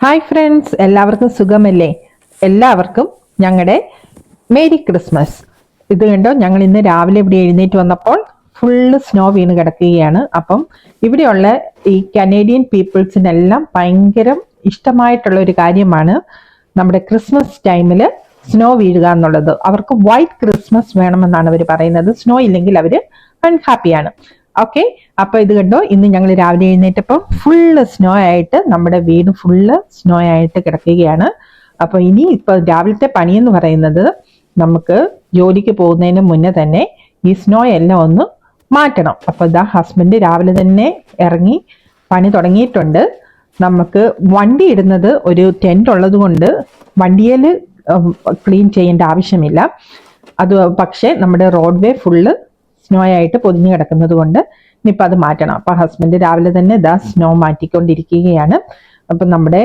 Hi friends, എല്ലാവർക്കും സുഖമല്ലേ? എല്ലാവർക്കും ഞങ്ങളുടെ മേരി ക്രിസ്മസ്. ഇത് കണ്ടോ, ഞങ്ങൾ ഇന്ന് രാവിലെ ഇവിടെ എഴുന്നേറ്റ് വന്നപ്പോൾ ഫുള്ള് സ്നോ വീണ് കിടക്കുകയാണ്. അപ്പം ഇവിടെയുള്ള ഈ കനേഡിയൻ പീപ്പിൾസിനെല്ലാം ഭയങ്കര ഇഷ്ടമായിട്ടുള്ള ഒരു കാര്യമാണ് നമ്മുടെ ക്രിസ്മസ് ടൈമിൽ സ്നോ വീഴുക എന്നുള്ളത്. അവർക്ക് വൈറ്റ് ക്രിസ്മസ് വേണമെന്നാണ് അവർ പറയുന്നത്. സ്നോ ഇല്ലെങ്കിൽ അവർ അൺഹാപ്പിയാണ്. ഓക്കെ, അപ്പൊ ഇത് കണ്ടോ, ഇന്ന് ഞങ്ങൾ രാവിലെ എഴുന്നേറ്റപ്പം ഫുള്ള് സ്നോ ആയിട്ട് നമ്മുടെ വീട് ഫുള്ള് സ്നോ ആയിട്ട് കിടക്കുകയാണ്. അപ്പൊ ഇപ്പൊ രാവിലത്തെ പണിയെന്ന് പറയുന്നത് നമുക്ക് ജോലിക്ക് പോകുന്നതിന് മുന്നേ തന്നെ ഈ സ്നോ എല്ലാം ഒന്ന് മാറ്റണം. അപ്പൊ ഇതാ ഹസ്ബൻഡ് രാവിലെ തന്നെ ഇറങ്ങി പണി തുടങ്ങിയിട്ടുണ്ട്. നമുക്ക് വണ്ടി ഇടുന്നത് ഒരു ടെന്റ് ഉള്ളത് കൊണ്ട് വണ്ടിയിൽ ക്ലീൻ ചെയ്യേണ്ട ആവശ്യമില്ല. അത് പക്ഷേ നമ്മുടെ റോഡ് വേ ഫുള്ള് സ്നോ ആയിട്ട് പൊതിഞ്ഞു കിടക്കുന്നത് കൊണ്ട് ഇനിയിപ്പോൾ അത് മാറ്റണം. അപ്പൊ ഹസ്ബൻഡ് രാവിലെ തന്നെ ഇതാ സ്നോ മാറ്റിക്കൊണ്ടിരിക്കുകയാണ്. അപ്പൊ നമ്മുടെ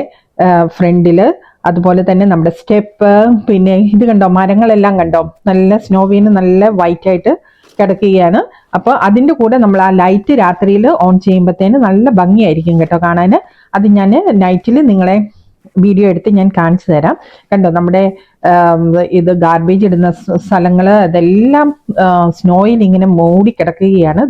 ഫ്രണ്ടില് അതുപോലെ തന്നെ നമ്മുടെ സ്റ്റെപ്പ്, പിന്നെ ഇത് കണ്ടോ, മരങ്ങളെല്ലാം കണ്ടോ, നല്ല സ്നോ വീണ് നല്ല വൈറ്റ് ആയിട്ട് കിടക്കുകയാണ്. അപ്പൊ അതിന്റെ കൂടെ നമ്മൾ ആ ലൈറ്റ് രാത്രിയിൽ ഓൺ ചെയ്യുമ്പോഴത്തേന് നല്ല ഭംഗിയായിരിക്കും കേട്ടോ കാണാൻ. അത് ഞാൻ നൈറ്റിൽ നിങ്ങളെ വീഡിയോ എടുത്ത് ഞാൻ കാണിച്ചു തരാം. കണ്ടോ, നമ്മുടെ ഇത് ഗാർബേജ് ഇടുന്ന സ്ഥലങ്ങള് അതെല്ലാം സ്നോയിൽ ഇങ്ങനെ മൂടി കിടക്കുകയാണ്.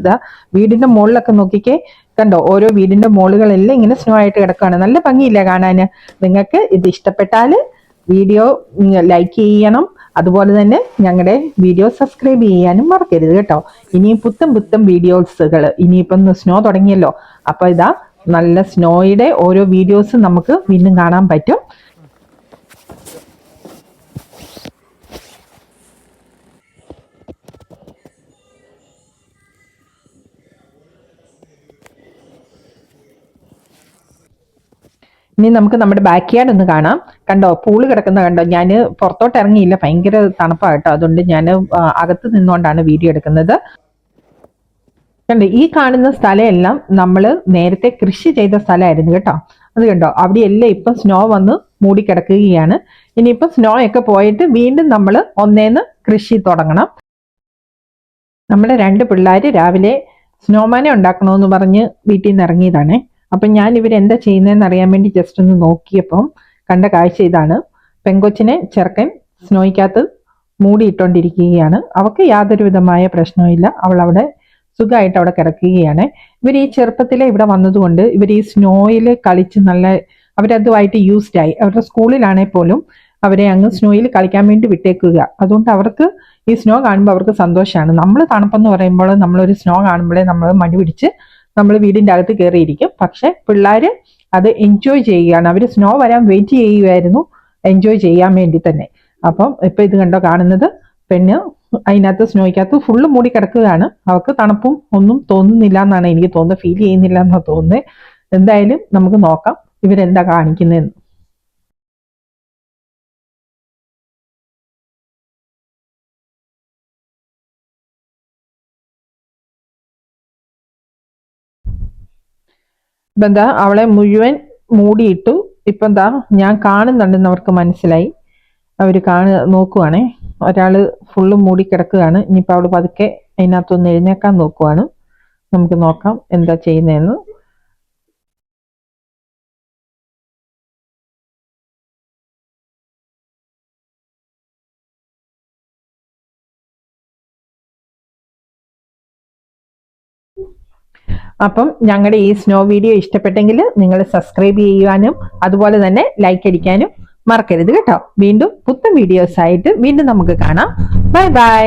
വീടിന്റെ മുകളിലൊക്കെ നോക്കിക്കേ, കണ്ടോ, ഓരോ വീടിന്റെ മുകളുകളെല്ലാം ഇങ്ങനെ സ്നോ ആയിട്ട് കിടക്കുകയാണ്. നല്ല ഭംഗിയില്ല കാണാന്. നിങ്ങൾക്ക് ഇത് ഇഷ്ടപ്പെട്ടാൽ വീഡിയോ ലൈക്ക് ചെയ്യണം, അതുപോലെ തന്നെ ഞങ്ങളുടെ വീഡിയോ സബ്സ്ക്രൈബ് ചെയ്യാനും മറക്കരുത് കേട്ടോ. ഇനിയും പുത്തൻ വീഡിയോസുകൾ, ഇനിയിപ്പം സ്നോ തുടങ്ങിയല്ലോ, അപ്പൊ ഇതാ നല്ല സ്നോയുടെ ഓരോ വീഡിയോസ് നമുക്ക് വീണ്ടും കാണാൻ പറ്റും. ഇനി നമുക്ക് നമ്മുടെ ബാക്ക് യാർഡ് ഒന്ന് കാണാം. കണ്ടോ, പൂള് കിടക്കുന്ന കണ്ടോ. ഞാൻ പുറത്തോട്ട് ഇറങ്ങിയില്ല, ഭയങ്കര തണുപ്പാണ് കേട്ടോ. അതുകൊണ്ട് ഞാൻ അകത്ത് നിന്നുകൊണ്ടാണ് വീഡിയോ എടുക്കുന്നത്. കണ്ടോ, ഈ കാണുന്ന സ്ഥലമെല്ലാം നമ്മൾ നേരത്തെ കൃഷി ചെയ്ത സ്ഥലമായിരുന്നു കേട്ടോ. അത് കണ്ടോ, അവിടെയെല്ലാം ഇപ്പം സ്നോ വന്ന് മൂടിക്കിടക്കുകയാണ്. ഇനിയിപ്പം സ്നോ ഒക്കെ പോയിട്ട് വീണ്ടും നമ്മൾ ഒന്നേന്ന് കൃഷി തുടങ്ങണം. നമ്മുടെ 2 പിള്ളേർ രാവിലെ സ്നോമാനെ ഉണ്ടാക്കണമെന്ന് പറഞ്ഞ് വീട്ടിൽ നിന്ന് ഇറങ്ങിയതാണ്. അപ്പം ഞാൻ ഇവരെന്താ ചെയ്യുന്നതെന്ന് അറിയാൻ വേണ്ടി ജസ്റ്റ് ഒന്ന് നോക്കിയപ്പം കണ്ട കാഴ്ച ഇതാണ്. പെങ്കൊച്ചിനെ ചെറുക്കൻ സ്നോയ്ക്കകത്ത് മൂടിയിട്ടോണ്ടിരിക്കുകയാണ്. അവൾക്ക് യാതൊരു വിധമായ പ്രശ്നവും, അവൾ അവിടെ സുഖമായിട്ട് അവിടെ കിടക്കുകയാണ്. ഇവർ ഈ ചെറുപ്പത്തിലെ ഇവിടെ വന്നതുകൊണ്ട് ഇവർ ഈ സ്നോയിൽ കളിച്ച് അവരതുമായിട്ട് യൂസ്ഡ് ആയി. അവരുടെ സ്കൂളിലാണെങ്കിൽ പോലും അവരെ അങ്ങ് സ്നോയിൽ കളിക്കാൻ വേണ്ടി വിട്ടേക്കുക. അതുകൊണ്ട് അവർക്ക് ഈ സ്നോ കാണുമ്പോൾ അവർക്ക് സന്തോഷമാണ്. നമ്മൾ തണുപ്പെന്ന് പറയുമ്പോൾ നമ്മളൊരു സ്നോ കാണുമ്പോഴേ നമ്മൾ മടി പിടിച്ച് നമ്മൾ വീടിൻ്റെ അകത്ത് കയറിയിരിക്കും. പക്ഷെ പിള്ളേർ അത് എൻജോയ് ചെയ്യുകയാണ്. അവർ സ്നോ വരാൻ വെയിറ്റ് ചെയ്യുമായിരുന്നു, എൻജോയ് ചെയ്യാൻ വേണ്ടി തന്നെ. അപ്പം ഇപ്പൊ ഇത് കണ്ടോ കാണുന്നത്, പെണ്ണ് അതിനകത്ത് സ്നോയ്ക്കകത്ത് ഫുള്ള് മൂടി കിടക്കുകയാണ്. അവർക്ക് തണുപ്പും ഒന്നും തോന്നുന്നില്ല എന്നാണ് എനിക്ക് തോന്നുന്നത്, ഫീൽ ചെയ്യുന്നില്ല എന്നാണ് തോന്നുന്നത്. എന്തായാലും നമുക്ക് നോക്കാം ഇവരെന്താ കാണിക്കുന്നതെന്ന്. ഇപ്പൊ എന്താ അവളെ മുഴുവൻ മൂടിയിട്ടു. ഇപ്പൊ എന്താ ഞാൻ കാണുന്നുണ്ടെന്ന് അവർക്ക് മനസ്സിലായി. അവര് നോക്കുവാണേ. ഒരാള് ഫുള്ള് മൂടി കിടക്കുകയാണ്. ഇനിയിപ്പോൾ അവള് പതുക്കെ അതിനകത്തൊന്ന് എഴുന്നേക്കാൻ നോക്കുവാണ്. നമുക്ക് നോക്കാം എന്താ ചെയ്യുന്നതെന്ന്. അപ്പം ഞങ്ങളുടെ ഈ സ്നോ വീഡിയോ ഇഷ്ടപ്പെട്ടെങ്കിൽ നിങ്ങൾ സബ്സ്ക്രൈബ് ചെയ്യുവാനും അതുപോലെ തന്നെ ലൈക്ക് അടിക്കാനും മറക്കരുത് കേട്ടോ. വീണ്ടും പുത്തൻ വീഡിയോസ് ആയിട്ട് വീണ്ടും നമുക്ക് കാണാം. Bye bye.